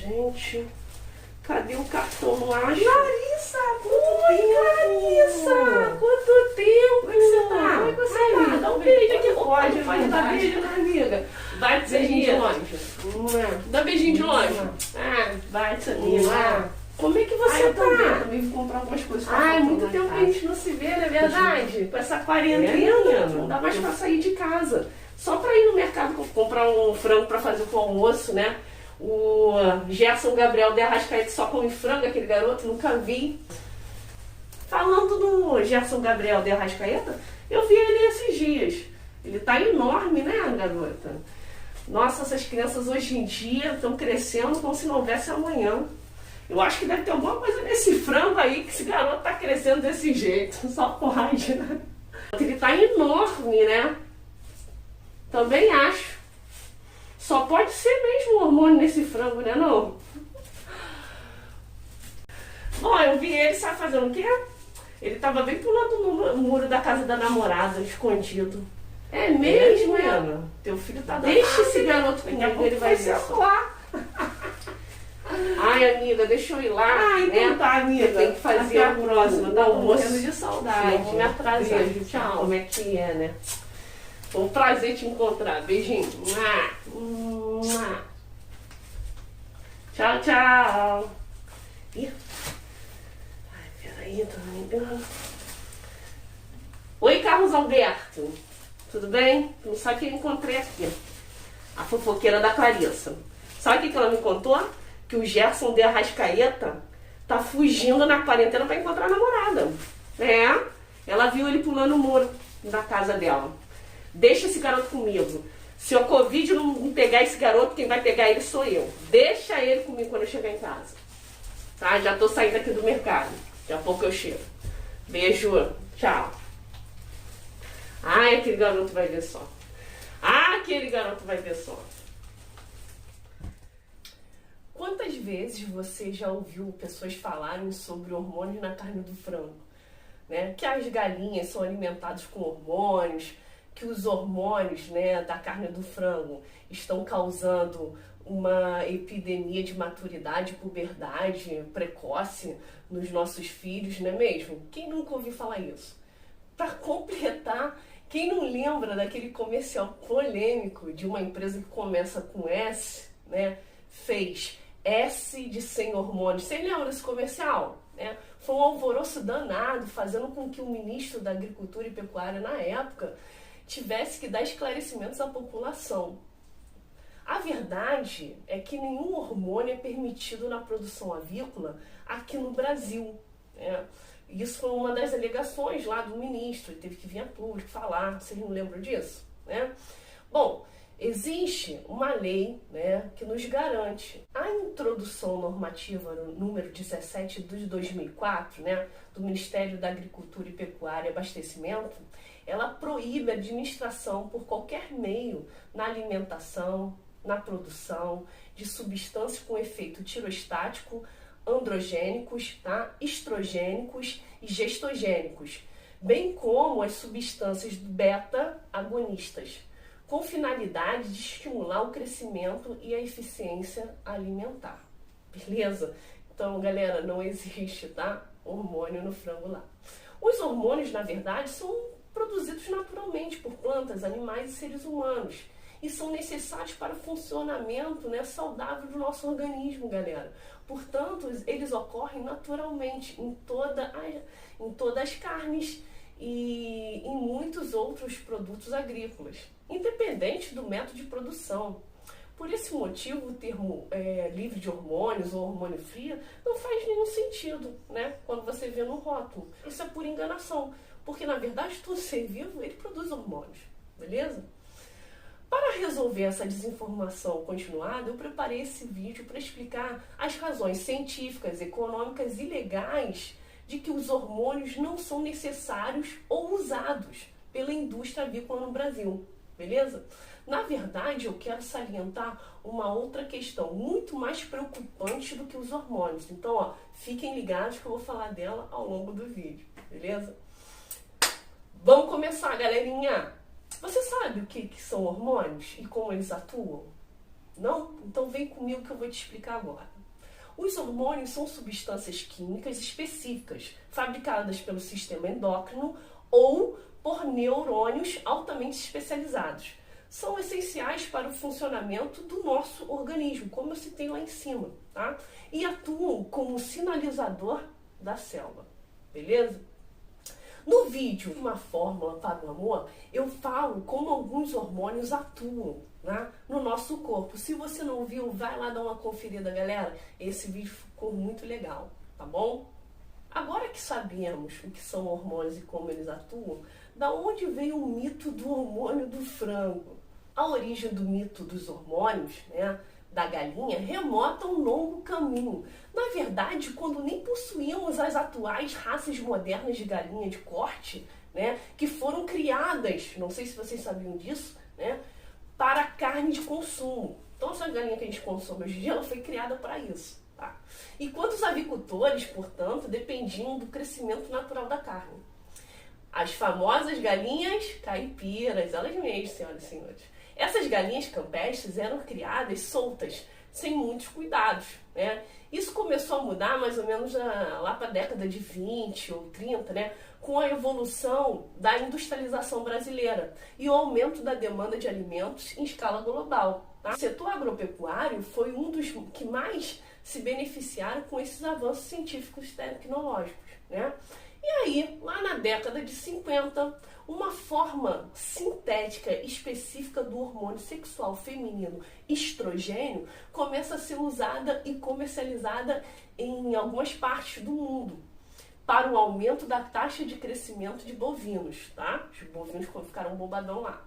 Gente, cadê o cartão? Não acho. Larissa, Quanto tempo! Como é que você tá? Como é que você tá? Dá um beijo aqui. Pode dar beijo na amiga. Vai beijinho de longe. Dá beijinho de longe. Vai, Samira. Como é que você tá? Eu também vou comprar algumas coisas. Muito tempo que a gente não se vê, não é verdade? Com essa quarentena, não dá mais pra sair de casa. Só pra ir no mercado comprar um frango pra fazer pro almoço, né? O Gerson Gabriel de Arrascaeta só come frango, aquele garoto, nunca vi. Falando do Gerson Gabriel de Arrascaeta, eu vi ele esses dias. Ele tá enorme, né, garota? Nossa, essas crianças hoje em dia estão crescendo como se não houvesse amanhã. Eu acho que deve ter alguma coisa nesse frango aí que esse garoto tá crescendo desse jeito. Só pode, né? Ele tá enorme, né? Também acho. Só pode ser mesmo hormônio nesse frango, né não? Bom, eu vi ele, sabe fazendo o quê? Ele tava bem pulando no muro da casa da namorada, escondido. É mesmo, Ana? Teu filho tá dando... Deixa esse garoto comigo, ele vai ver só. Ai, amiga, deixa eu ir lá. Então tá, amiga. Tem que fazer a próxima. Dá um morrendo de saudade. Vou me atrasar. Beijo, Tchau. Como é que é, né? Foi um prazer te encontrar. Beijinho. Tchau, tchau. Ih. Ai, peraí, tô me ligando. Oi, Carlos Alberto. Tudo bem? Não sabe quem eu encontrei aqui. A fofoqueira da Clarissa. Sabe o que ela me contou? Que o Gerson de Arrascaeta tá fugindo na quarentena pra encontrar a namorada. Ela viu ele pulando o muro da casa dela. Deixa esse garoto comigo. Se o Covid não pegar esse garoto, quem vai pegar ele sou eu. Deixa ele comigo quando eu chegar em casa. Tá? Já tô saindo aqui do mercado. Daqui a pouco eu chego. Beijo. Tchau. Ai, aquele garoto vai ver só. Aquele garoto vai ver só. Quantas vezes você já ouviu pessoas falarem sobre hormônios na carne do frango? Né? Que as galinhas são alimentadas com hormônios, que os hormônios, né, da carne do frango estão causando uma epidemia de maturidade e puberdade precoce nos nossos filhos, não é mesmo? Quem nunca ouviu falar isso? Para completar, quem não lembra daquele comercial polêmico de uma empresa que começa com S, né, fez S de sem hormônios. Você lembra desse comercial? Né? Foi um alvoroço danado, fazendo com que o ministro da Agricultura e Pecuária, na época, tivesse que dar esclarecimentos à população. A verdade é que nenhum hormônio é permitido na produção avícola aqui no Brasil. Né? Isso foi uma das alegações lá do ministro, ele teve que vir a público falar, vocês não lembram disso? Né? Bom, existe uma lei, né, que nos garante. A introdução normativa no número 17 de 2004, né, do Ministério da Agricultura e Pecuária e Abastecimento, ela proíbe a administração por qualquer meio na alimentação, na produção de substâncias com efeito tirostático, androgênicos, tá, estrogênicos e gestogênicos, bem como as substâncias beta-agonistas, com finalidade de estimular o crescimento e a eficiência alimentar. Beleza? Então, galera, não existe, tá, hormônio no frango lá. Os hormônios, na verdade, são produzidos naturalmente por plantas, animais e seres humanos. E são necessários para o funcionamento, né, saudável do nosso organismo, galera. Portanto, eles ocorrem naturalmente em todas as carnes e em muitos outros produtos agrícolas, independente do método de produção. Por esse motivo, o termo livre de hormônios ou hormônio free não faz nenhum sentido, né, quando você vê no rótulo. Isso é pura enganação, porque na verdade todo ser vivo ele produz hormônios, beleza? Para resolver essa desinformação continuada, eu preparei esse vídeo para explicar as razões científicas, econômicas e legais de que os hormônios não são necessários ou usados pela indústria avícola no Brasil, beleza? Na verdade, eu quero salientar uma outra questão muito mais preocupante do que os hormônios. Então, ó, fiquem ligados que eu vou falar dela ao longo do vídeo, beleza? Vamos começar, galerinha! Você sabe o que são hormônios e como eles atuam? Não? Então vem comigo que eu vou te explicar agora. Os hormônios são substâncias químicas específicas, fabricadas pelo sistema endócrino ou por neurônios altamente especializados. São essenciais para o funcionamento do nosso organismo, como eu citei lá em cima, tá? E atuam como sinalizador da célula, beleza? No vídeo Uma Fórmula para o Amor, eu falo como alguns hormônios atuam, né, no nosso corpo. Se você não viu, vai lá dar uma conferida, galera. Esse vídeo ficou muito legal, tá bom? Agora que sabemos o que são hormônios e como eles atuam, da onde veio o mito do hormônio do frango? A origem do mito dos hormônios, né, da galinha, remota a um longo caminho. Na verdade, quando nem possuíamos as atuais raças modernas de galinha de corte, né, que foram criadas, não sei se vocês sabiam disso, né, para carne de consumo. Então, essa galinha que a gente consome hoje em dia, ela foi criada para isso. Tá? Enquanto os avicultores, portanto, dependiam do crescimento natural da carne. As famosas galinhas caipiras, elas mesmas, senhoras e senhores. Essas galinhas campestres eram criadas soltas, sem muitos cuidados, né? Isso começou a mudar mais ou menos lá para a década de 20 ou 30, né? Com a evolução da industrialização brasileira e o aumento da demanda de alimentos em escala global. Tá? O setor agropecuário foi um dos que mais se beneficiaram com esses avanços científicos e tecnológicos, né? E aí, lá na década de 50, uma forma sintética específica do hormônio sexual feminino estrogênio começa a ser usada e comercializada em algumas partes do mundo para o aumento da taxa de crescimento de bovinos, tá? Os bovinos ficaram bobadão lá.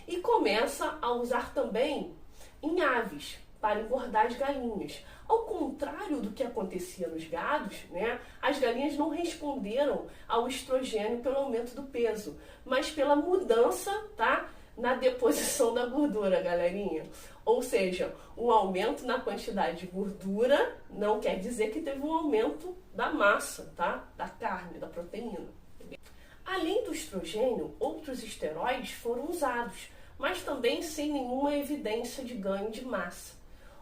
E começa a usar também em aves para engordar as galinhas. Ao contrário do que acontecia nos gados, né, as galinhas não responderam ao estrogênio pelo aumento do peso, mas pela mudança, tá, na deposição da gordura, galerinha. Ou seja, um aumento na quantidade de gordura não quer dizer que teve um aumento da massa, tá, da carne, da proteína. Além do estrogênio, outros esteroides foram usados, mas também sem nenhuma evidência de ganho de massa.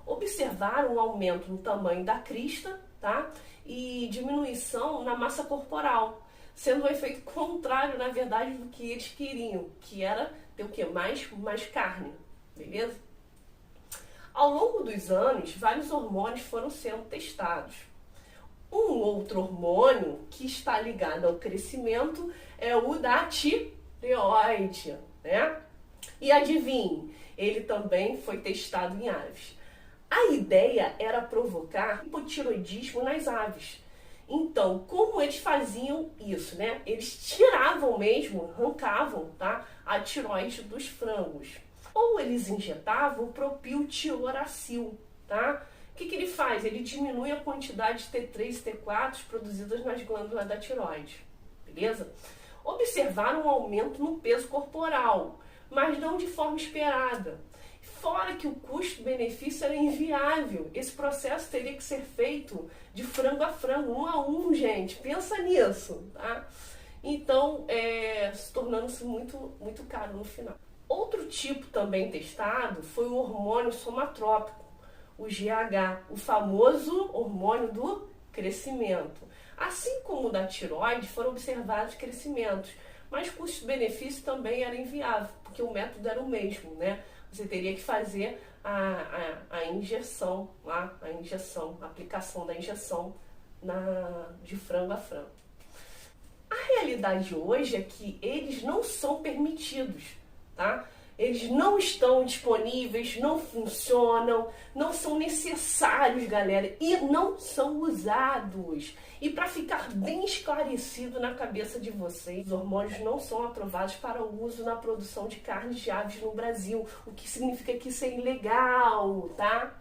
Observaram um aumento no tamanho da crista, tá? E diminuição na massa corporal, sendo um efeito contrário, na verdade, do que eles queriam, que era ter o quê? Mais carne, beleza? Ao longo dos anos, vários hormônios foram sendo testados. Um outro hormônio que está ligado ao crescimento é o da tireoide, né? E adivinhe, ele também foi testado em aves. A ideia era provocar hipotiroidismo nas aves. Então, como eles faziam isso, né? Eles tiravam mesmo, arrancavam, tá, a tireoide dos frangos. Ou eles injetavam o propiltioracil, tá? O que ele faz? Ele diminui a quantidade de T3 e T4 produzidas nas glândulas da tireoide, beleza? Observaram um aumento no peso corporal, mas não de forma esperada. Fora que o custo-benefício era inviável. Esse processo teria que ser feito de frango a frango, 1 a 1, gente. Pensa nisso, tá? Então, se tornando-se muito caro no final. Outro tipo também testado foi o hormônio somatrópico, o GH, o famoso hormônio do crescimento. Assim como o da tireoide, foram observados crescimentos, mas custo-benefício também era inviável, porque o método era o mesmo, né? Você teria que fazer a injeção, a aplicação da injeção de frango a frango. A realidade hoje é que eles não são permitidos, tá? Eles não estão disponíveis, não funcionam, não são necessários, galera, e não são usados. E para ficar bem esclarecido na cabeça de vocês, os hormônios não são aprovados para o uso na produção de carnes de aves no Brasil, o que significa que isso é ilegal, tá?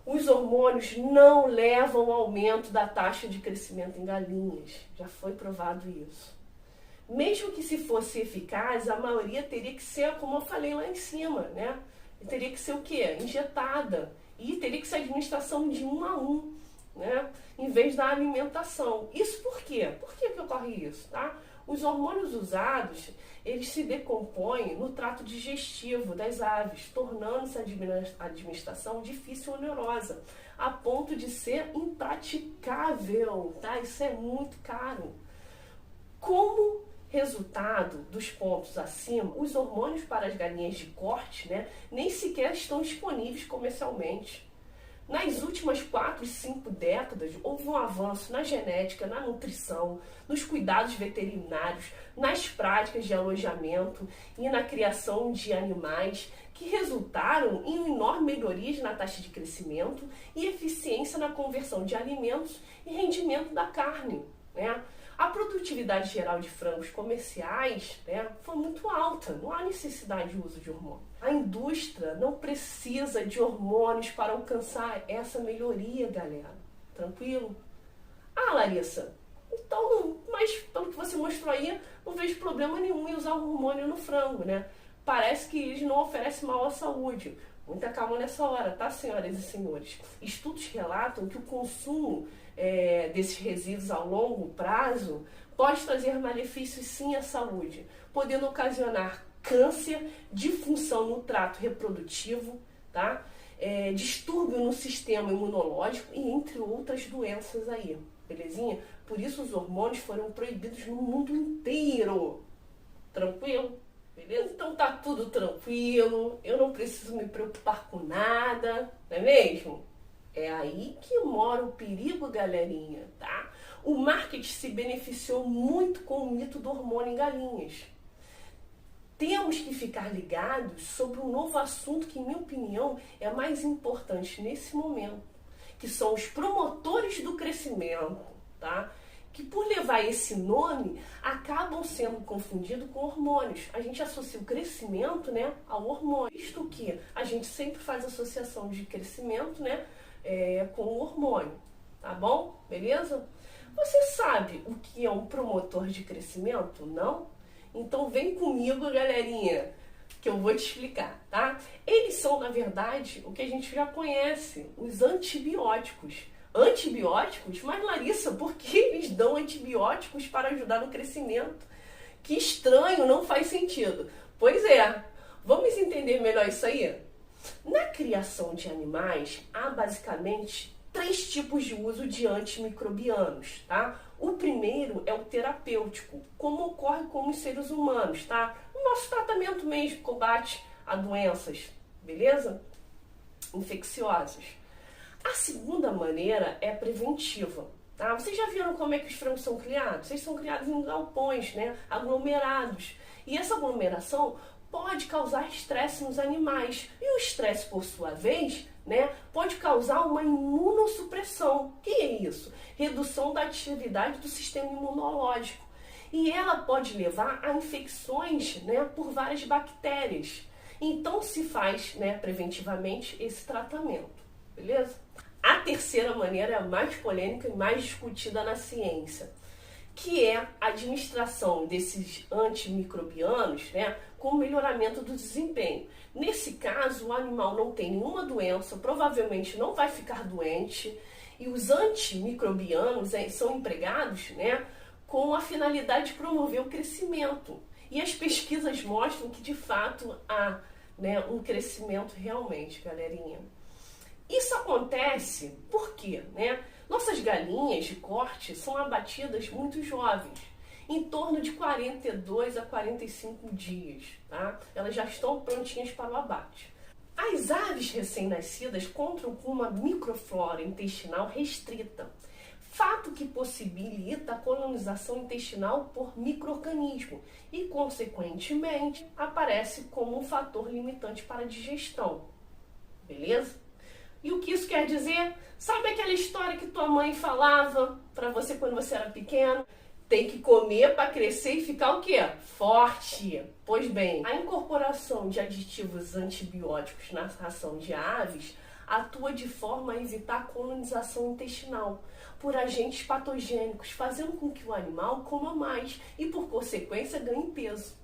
Os hormônios não levam ao aumento da taxa de crescimento em galinhas, já foi provado isso. Mesmo que se fosse eficaz, a maioria teria que ser, como eu falei lá em cima, né? Teria que ser o quê? Injetada. E teria que ser administração de 1 a 1, né? Em vez da alimentação. Isso por quê? Por que ocorre isso, tá? Os hormônios usados, eles se decompõem no trato digestivo das aves, tornando-se a administração difícil e onerosa, a ponto de ser impraticável, tá? Isso é muito caro. Como resultado dos pontos acima, os hormônios para as galinhas de corte, né, nem sequer estão disponíveis comercialmente. Nas últimas 4, 5 décadas, houve um avanço na genética, na nutrição, nos cuidados veterinários, nas práticas de alojamento e na criação de animais que resultaram em enormes melhorias na taxa de crescimento e eficiência na conversão de alimentos e rendimento da carne, né? A produtividade geral de frangos comerciais, né, foi muito alta, não há necessidade de uso de hormônio. A indústria não precisa de hormônios para alcançar essa melhoria, galera. Tranquilo? Ah, Larissa, então, mas pelo que você mostrou aí, não vejo problema nenhum em usar hormônio no frango, né? Parece que eles não oferecem mal à saúde. Muita calma nessa hora, tá, senhoras e senhores? Estudos relatam que o consumo desses resíduos a longo prazo pode trazer malefícios sim à saúde, podendo ocasionar câncer, disfunção no trato reprodutivo, tá? Distúrbio no sistema imunológico e entre outras doenças aí, belezinha? Por isso os hormônios foram proibidos no mundo inteiro. Tranquilo? Beleza? Então tá tudo tranquilo, eu não preciso me preocupar com nada, não é mesmo? É aí que mora o perigo, galerinha, tá? O marketing se beneficiou muito com o mito do hormônio em galinhas. Temos que ficar ligados sobre um novo assunto que, em minha opinião, é mais importante nesse momento, que são os promotores do crescimento, tá? Que por levar esse nome, acabam sendo confundidos com hormônios. A gente associa o crescimento, né, ao hormônio. Visto que a gente sempre faz associação de crescimento, né, com o hormônio, tá bom? Beleza? Você sabe o que é um promotor de crescimento? Não? Então vem comigo, galerinha, que eu vou te explicar, tá? Eles são, na verdade, o que a gente já conhece, os antibióticos. Antibióticos? Mas, Larissa, por que eles dão antibióticos para ajudar no crescimento? Que estranho, não faz sentido. Pois é, vamos entender melhor isso aí? Na criação de animais, há basicamente 3 tipos de uso de antimicrobianos, tá? O primeiro é o terapêutico, como ocorre com os seres humanos, tá? O nosso tratamento mesmo, combate a doenças, beleza? Infecciosas. A segunda maneira é preventiva, tá? Vocês já viram como é que os frangos são criados? Eles são criados em galpões, né? Aglomerados. E essa aglomeração pode causar estresse nos animais. E o estresse, por sua vez, né, pode causar uma imunossupressão. O que é isso? Redução da atividade do sistema imunológico. E ela pode levar a infecções, né, por várias bactérias. Então se faz, né, preventivamente esse tratamento. Beleza? A terceira maneira é a mais polêmica e mais discutida na ciência, que é a administração desses antimicrobianos, né, com melhoramento do desempenho. Nesse caso, o animal não tem nenhuma doença, provavelmente não vai ficar doente, e os antimicrobianos são empregados, né, com a finalidade de promover o crescimento. E as pesquisas mostram que, de fato, há, né, um crescimento realmente, galerinha. Isso acontece porque, né, nossas galinhas de corte são abatidas muito jovens, em torno de 42 a 45 dias, tá? Elas já estão prontinhas para o abate. As aves recém-nascidas contam com uma microflora intestinal restrita, fato que possibilita a colonização intestinal por micro-organismo e, consequentemente, aparece como um fator limitante para a digestão. Beleza? E o que isso quer dizer? Sabe aquela história que tua mãe falava para você quando você era pequeno? Tem que comer para crescer e ficar o quê? Forte. Pois bem, a incorporação de aditivos antibióticos na ração de aves atua de forma a evitar a colonização intestinal por agentes patogênicos, fazendo com que o animal coma mais e, por consequência, ganhe peso.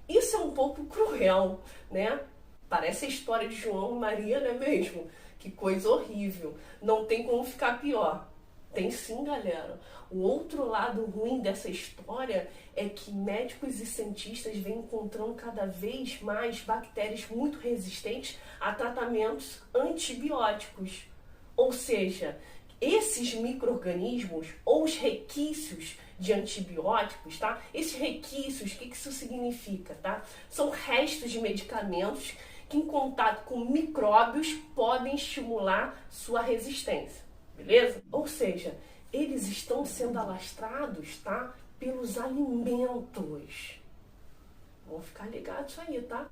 Isso é um pouco cruel, né? Parece a história de João e Maria, não é mesmo? Que coisa horrível. Não tem como ficar pior. Tem sim, galera. O outro lado ruim dessa história é que médicos e cientistas vêm encontrando cada vez mais bactérias muito resistentes a tratamentos antibióticos. Ou seja, esses micro-organismos ou os requícios de antibióticos, tá? Esses requícios, o que isso significa, tá? São restos de medicamentos que em contato com micróbios podem estimular sua resistência, beleza? Ou seja, eles estão sendo alastrados, tá? Pelos alimentos. Vamos ficar ligados aí, tá?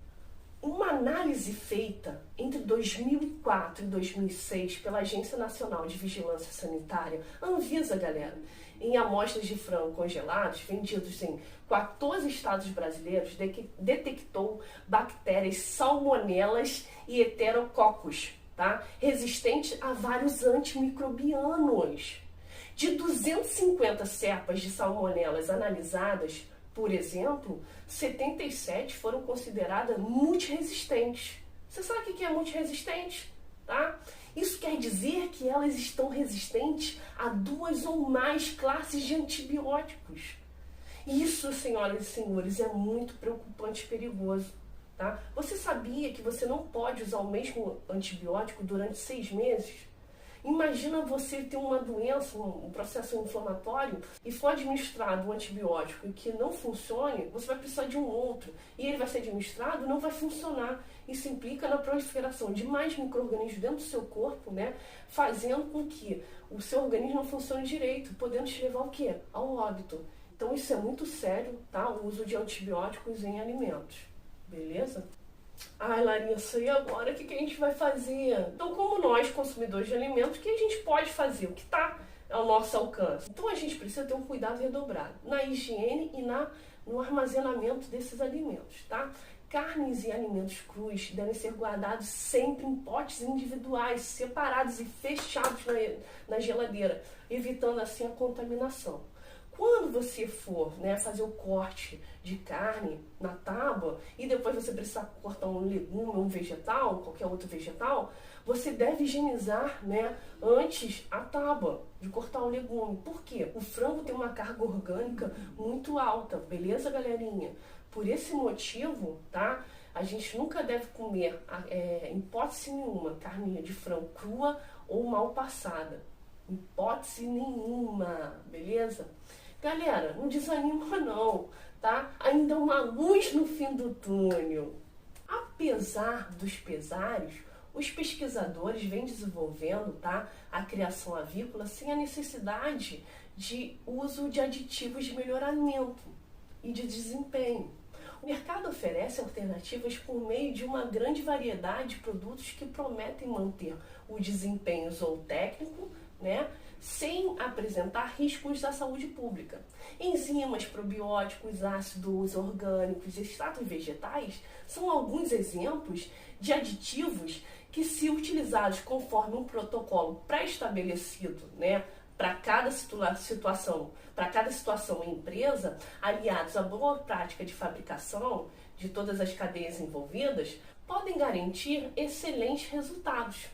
Uma análise feita entre 2004 e 2006 pela Agência Nacional de Vigilância Sanitária, Anvisa, galera, em amostras de frango congelados vendidos em 14 estados brasileiros, detectou bactérias salmonelas e heterococos, tá? Resistentes a vários antimicrobianos. De 250 cepas de salmonelas analisadas, por exemplo, 77 foram consideradas multiresistentes. Você sabe o que é multiresistente? Tá? Isso quer dizer que elas estão resistentes a 2 ou mais classes de antibióticos. Isso, senhoras e senhores, é muito preocupante e perigoso. Tá? Você sabia que você não pode usar o mesmo antibiótico durante 6 meses? Imagina você ter uma doença, um processo inflamatório e for administrado um antibiótico que não funcione, você vai precisar de um outro. E ele vai ser administrado e não vai funcionar. Isso implica na proliferação de mais micro-organismos dentro do seu corpo, né? Fazendo com que o seu organismo não funcione direito, podendo te levar ao quê? Ao óbito. Então isso é muito sério, tá? O uso de antibióticos em alimentos. Beleza? Ai, Larissa, e agora o que a gente vai fazer? Então, como nós, consumidores de alimentos, o que a gente pode fazer? O que está ao nosso alcance? Então, a gente precisa ter um cuidado redobrado na higiene e no armazenamento desses alimentos, tá? Carnes e alimentos crus devem ser guardados sempre em potes individuais, separados e fechados na geladeira, evitando assim a contaminação. Quando você for, né, fazer o corte de carne na tábua e depois você precisar cortar um legume, um vegetal, qualquer outro vegetal, você deve higienizar, né, antes a tábua de cortar o legume. Por quê? O frango tem uma carga orgânica muito alta, beleza, galerinha? Por esse motivo, tá? A gente nunca deve comer, em hipótese nenhuma, carne de frango crua ou mal passada. Hipótese nenhuma, beleza? Galera, não desanima não, tá? Ainda há uma luz no fim do túnel. Apesar dos pesares, os pesquisadores vêm desenvolvendo, tá, a criação avícola sem a necessidade de uso de aditivos de melhoramento e de desempenho. O mercado oferece alternativas por meio de uma grande variedade de produtos que prometem manter o desempenho zootécnico, né, sem apresentar riscos à saúde pública. Enzimas, probióticos, ácidos orgânicos e extratos vegetais são alguns exemplos de aditivos que, se utilizados conforme um protocolo pré-estabelecido, né, para cada situação em empresa, aliados à boa prática de fabricação de todas as cadeias envolvidas, podem garantir excelentes resultados.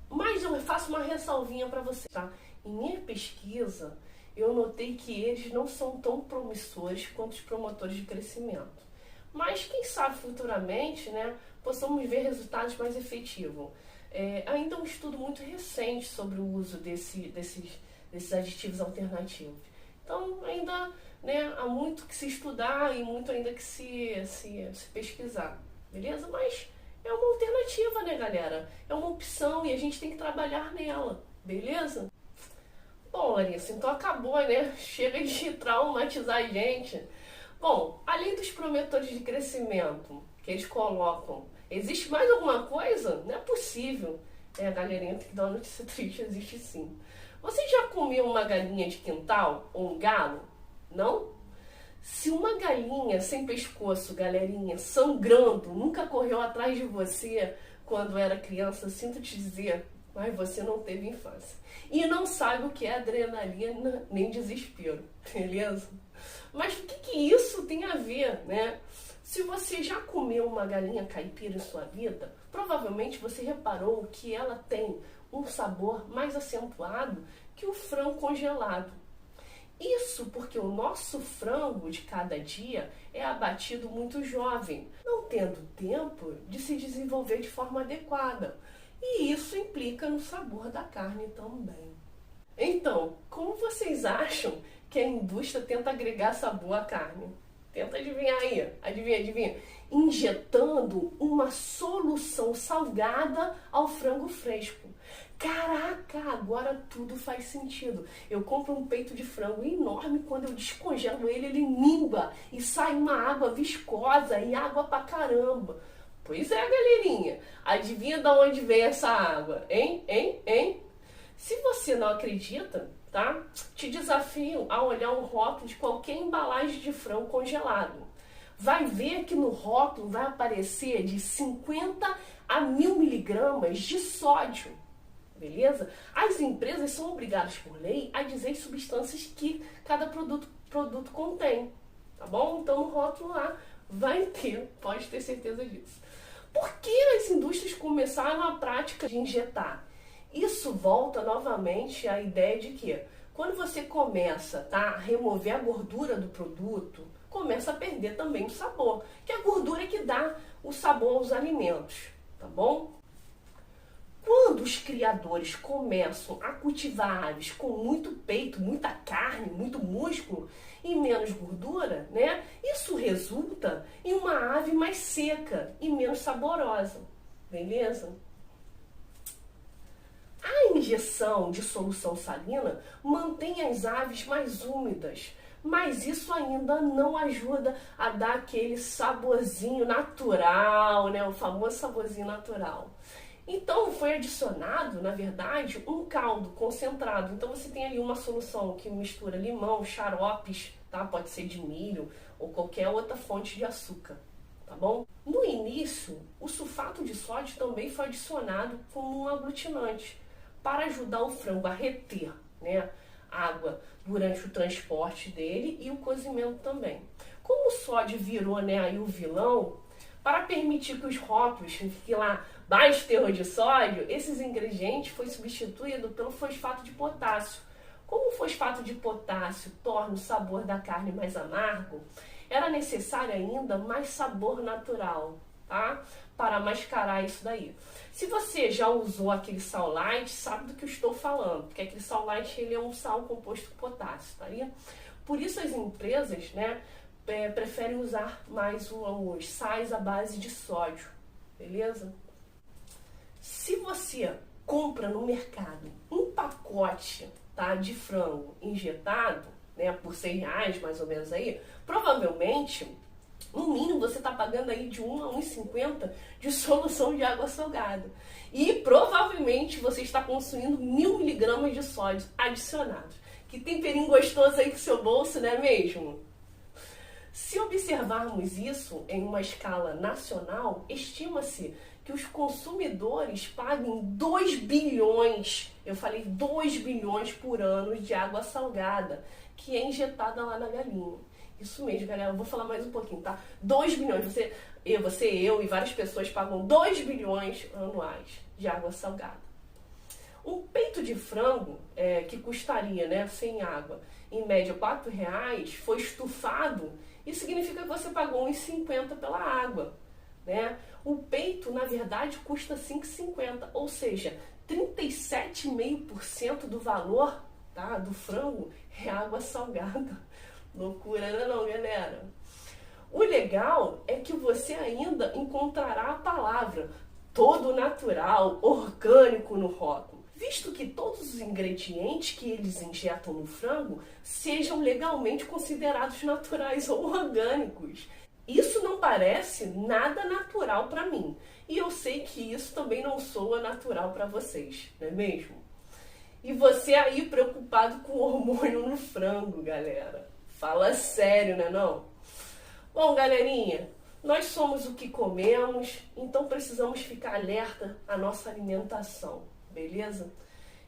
Mas eu faço uma ressalvinha para você, tá? Em minha pesquisa, eu notei que eles não são tão promissores quanto os promotores de crescimento. Mas quem sabe futuramente, né, possamos ver resultados mais efetivos. Ainda é um estudo muito recente sobre o uso desses aditivos alternativos. Então, ainda, né, há muito que se estudar e muito ainda que se pesquisar, beleza? Mas é uma alternativa, né, galera? É uma opção e a gente tem que trabalhar nela, beleza? Bom, Larissa, então acabou, né? Chega de traumatizar a gente. Bom, além dos promotores de crescimento que eles colocam, existe mais alguma coisa? Não é possível. Galerinha, tem que dar uma notícia triste, existe sim. Você já comeu uma galinha de quintal ou um galo? Não? Se uma galinha sem pescoço, galerinha, sangrando, nunca correu atrás de você quando era criança, sinto te dizer, mas você não teve infância. E não sabe o que é adrenalina nem desespero, beleza? Mas o que isso tem a ver, né? Se você já comeu uma galinha caipira em sua vida, provavelmente você reparou que ela tem um sabor mais acentuado que o frango congelado. Isso porque o nosso frango de cada dia é abatido muito jovem, não tendo tempo de se desenvolver de forma adequada. E isso implica no sabor da carne também. Então, como vocês acham que a indústria tenta agregar sabor à carne? Tenta adivinhar aí, adivinha. Injetando uma solução salgada ao frango fresco. Caraca, agora tudo faz sentido. Eu compro um peito de frango enorme, quando eu descongelo ele mingua e sai uma água viscosa e água pra caramba. Pois é, galerinha. Adivinha de onde vem essa água? Hein? Se você não acredita, tá? Te desafio a olhar um rótulo de qualquer embalagem de frango congelado. Vai ver que no rótulo vai aparecer de 50 a 1000 miligramas de sódio. Beleza? As empresas são obrigadas por lei a dizer as substâncias que cada produto contém. Tá bom? Então no rótulo lá vai ter, pode ter certeza disso. Por que as indústrias começaram a prática de injetar? Isso volta novamente à ideia de que quando você começa, tá, a remover a gordura do produto, começa a perder também o sabor, que é a gordura é que dá o sabor aos alimentos, tá bom? Quando os criadores começam a cultivar aves com muito peito, muita carne, muito músculo e menos gordura, né? Isso resulta em uma ave mais seca e menos saborosa, beleza? A injeção de solução salina mantém as aves mais úmidas, mas isso ainda não ajuda a dar aquele saborzinho natural, né? O famoso saborzinho natural. Então foi adicionado, na verdade, um caldo concentrado. Então você tem ali uma solução que mistura limão, xaropes, tá? Pode ser de milho ou qualquer outra fonte de açúcar, tá bom? No início, o sulfato de sódio também foi adicionado como um aglutinante para ajudar o frango a reter, né, água durante o transporte dele e o cozimento também. Como o sódio virou, né, aí o vilão, para permitir que os rótulos fiquem lá baixo teor de sódio, esses ingredientes foi substituído pelo fosfato de potássio. Como o fosfato de potássio torna o sabor da carne mais amargo, era necessário ainda mais sabor natural, tá? Para mascarar isso daí. Se você já usou aquele sal light, sabe do que eu estou falando, porque aquele sal light ele é um sal composto por potássio, tá aí? Por isso as empresas, né, preferem usar mais os sais à base de sódio, beleza? Se você compra no mercado um pacote, tá, de frango injetado, né, por R$100 mais ou menos aí, provavelmente, no mínimo, você está pagando aí de 1 a 1,50 de solução de água salgada. E provavelmente você está consumindo 1000 miligramas de sódio adicionados. Que temperinho gostoso aí pro seu bolso, não é mesmo? Se observarmos isso em uma escala nacional, estima-se que os consumidores paguem 2 bilhões, eu falei 2 bilhões por ano de água salgada, que é injetada lá na galinha. Isso mesmo, galera, eu vou falar mais um pouquinho, tá? 2 bilhões, eu e várias pessoas pagam 2 bilhões anuais de água salgada. Um peito de frango, que custaria, né, sem água, em média R$4, foi estufado, isso significa que você pagou R$1,50 pela água, né? O peito, na verdade, custa R$5,50, ou seja, 37,5% do valor, tá, do frango é água salgada. Loucura, não, galera? O legal é que você ainda encontrará a palavra todo natural, orgânico no rótulo, visto que todos os ingredientes que eles injetam no frango sejam legalmente considerados naturais ou orgânicos. Isso não parece nada natural para mim, e eu sei que isso também não soa natural para vocês, não é mesmo? E você aí preocupado com o hormônio no frango, galera. Fala sério, né não? Bom, galerinha, nós somos o que comemos, então precisamos ficar alerta à nossa alimentação, beleza?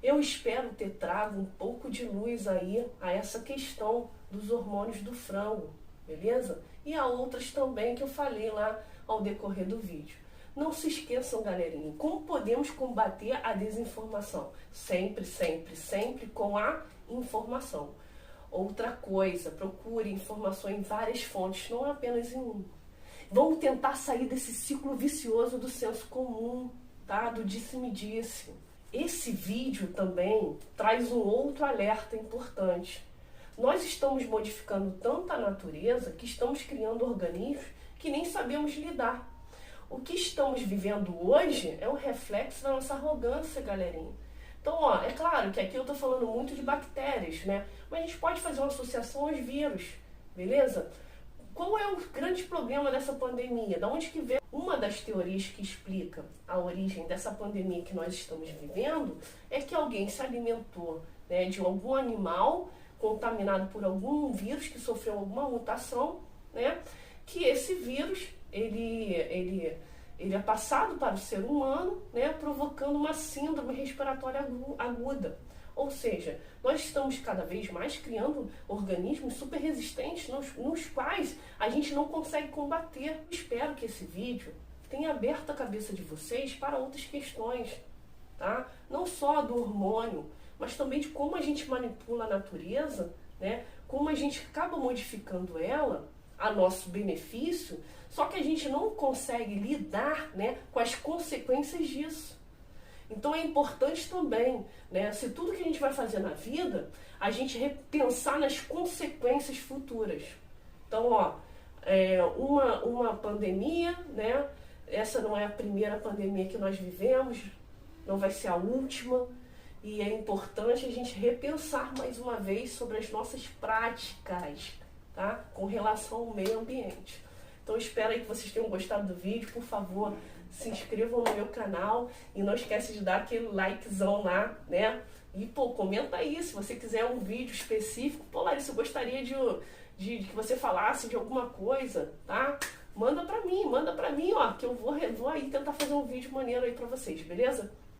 Eu espero ter trago um pouco de luz aí a essa questão dos hormônios do frango, beleza? E a outras também que eu falei lá ao decorrer do vídeo. Não se esqueçam, galerinha, como podemos combater a desinformação? Sempre, sempre, sempre com a informação. Outra coisa, procure informação em várias fontes, não apenas em uma. Vamos tentar sair desse ciclo vicioso do senso comum, tá? Do disse-me-disse. Esse vídeo também traz um outro alerta importante. Nós estamos modificando tanto a natureza que estamos criando organismos que nem sabemos lidar. O que estamos vivendo hoje é um reflexo da nossa arrogância, galerinha. Então, ó, é claro que aqui eu estou falando muito de bactérias, né? Mas a gente pode fazer uma associação aos vírus, beleza? Qual é o grande problema dessa pandemia? Da onde que vem? Uma das teorias que explica a origem dessa pandemia que nós estamos vivendo é que alguém se alimentou, né, de algum animal contaminado por algum vírus que sofreu alguma mutação, né? Que esse vírus ele é passado para o ser humano, né, provocando uma síndrome respiratória aguda. Ou seja, nós estamos cada vez mais criando organismos super resistentes nos quais a gente não consegue combater. Espero que esse vídeo tenha aberto a cabeça de vocês para outras questões, tá? Não só do hormônio, mas também de como a gente manipula a natureza, né? Como a gente acaba modificando ela a nosso benefício, só que a gente não consegue lidar, né, com as consequências disso. Então é importante também, né, se tudo que a gente vai fazer na vida, a gente repensar nas consequências futuras. Então, ó, uma pandemia, né, essa não é a primeira pandemia que nós vivemos, não vai ser a última, e é importante a gente repensar mais uma vez sobre as nossas práticas, tá, com relação ao meio ambiente. Então espero aí que vocês tenham gostado do vídeo. Por favor, se inscrevam no meu canal e não esquece de dar aquele likezão lá, né? E, pô, comenta aí se você quiser um vídeo específico. Pô, Larissa, eu gostaria de que você falasse de alguma coisa, tá? Manda pra mim, ó, que eu vou aí tentar fazer um vídeo maneiro aí pra vocês, beleza?